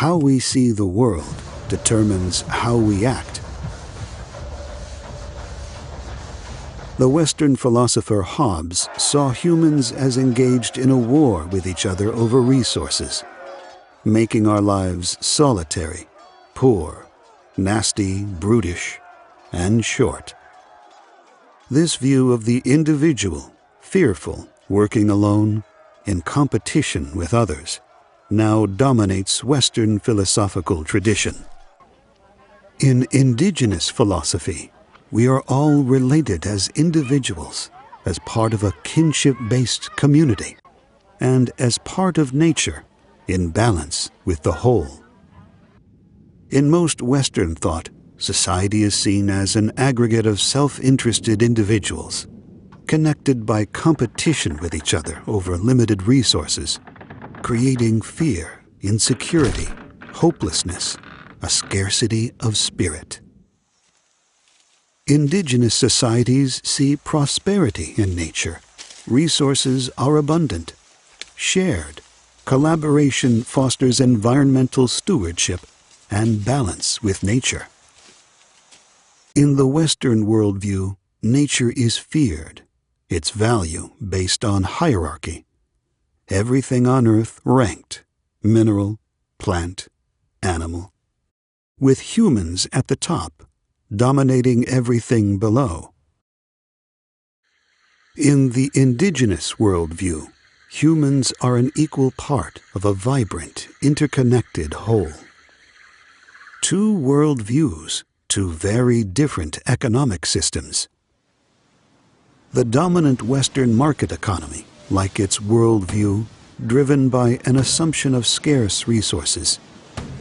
How we see the world determines how we act. The Western philosopher Hobbes saw humans as engaged in a war with each other over resources, making our lives solitary, poor, nasty, brutish, and short. This view of the individual, fearful, working alone, in competition with others, now dominates Western philosophical tradition. In indigenous philosophy, we are all related as individuals, as part of a kinship-based community, and as part of nature, in balance with the whole. In most Western thought, society is seen as an aggregate of self-interested individuals, connected by competition with each other over limited resources, creating fear, insecurity, hopelessness, a scarcity of spirit. Indigenous societies see prosperity in nature. Resources are abundant, shared. Collaboration fosters environmental stewardship and balance with nature. In the Western worldview, nature is feared, its value based on hierarchy. Everything on Earth ranked: mineral, plant, animal, with humans at the top, dominating everything below. In the indigenous worldview, humans are an equal part of a vibrant, interconnected whole. Two worldviews, two very different economic systems. The dominant Western market economy, like its worldview, driven by an assumption of scarce resources,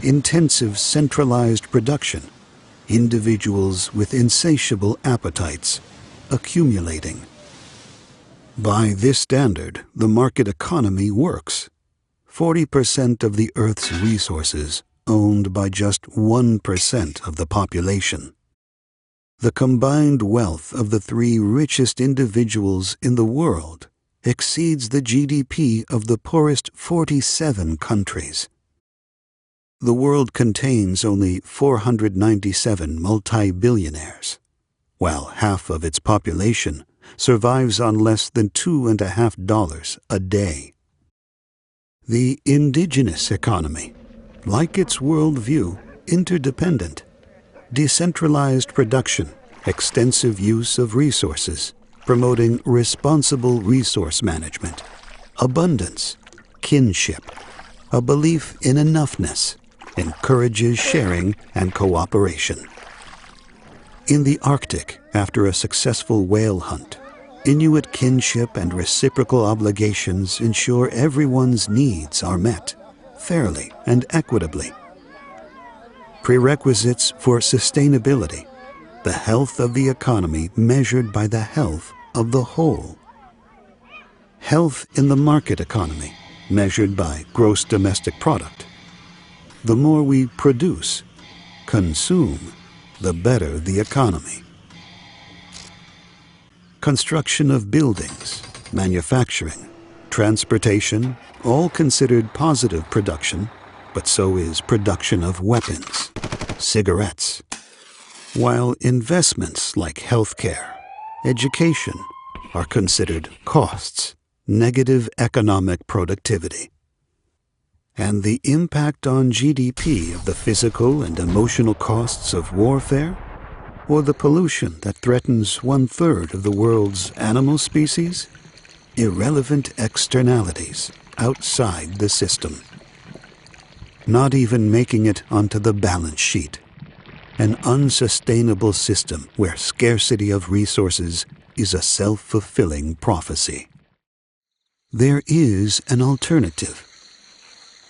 intensive centralized production, individuals with insatiable appetites, accumulating. By this standard, the market economy works. 40% of the Earth's resources owned by just 1% of the population. The combined wealth of the 3 richest individuals in the world exceeds the GDP of the poorest 47 countries. The world contains only 497 multi-billionaires, while half of its population survives on less than $2.50 a day. The indigenous economy, like its worldview, interdependent, decentralized production, extensive use of resources, promoting responsible resource management, abundance, kinship, a belief in enoughness, encourages sharing and cooperation. In the Arctic, after a successful whale hunt, Inuit kinship and reciprocal obligations ensure everyone's needs are met, fairly and equitably. Prerequisites for sustainability: the health of the economy measured by the health of the whole. Health in the market economy measured by gross domestic product. The more we produce, consume, the better the economy. Construction of buildings, manufacturing, transportation, all considered positive production, but so is production of weapons, cigarettes. While investments like healthcare, education are considered costs, negative economic productivity. And the impact on GDP of the physical and emotional costs of warfare, or the pollution that threatens 1/3 of the world's animal species? Irrelevant externalities outside the system. Not even making it onto the balance sheet. An unsustainable system where scarcity of resources is a self-fulfilling prophecy. There is an alternative.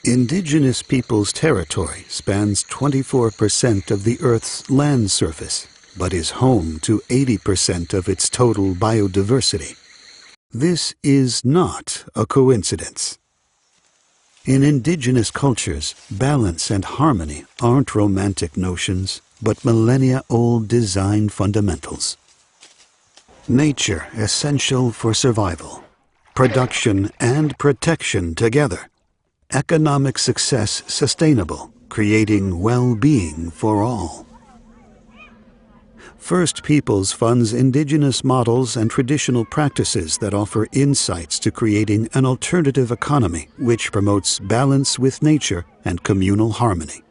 Indigenous peoples' territory spans 24% of the Earth's land surface, but is home to 80% of its total biodiversity. This is not a coincidence. In indigenous cultures, balance and harmony aren't romantic notions, but millennia-old design fundamentals. Nature essential for survival. Production and protection together. Economic success sustainable, creating well-being for all. First Peoples funds indigenous models and traditional practices that offer insights to creating an alternative economy which promotes balance with nature and communal harmony.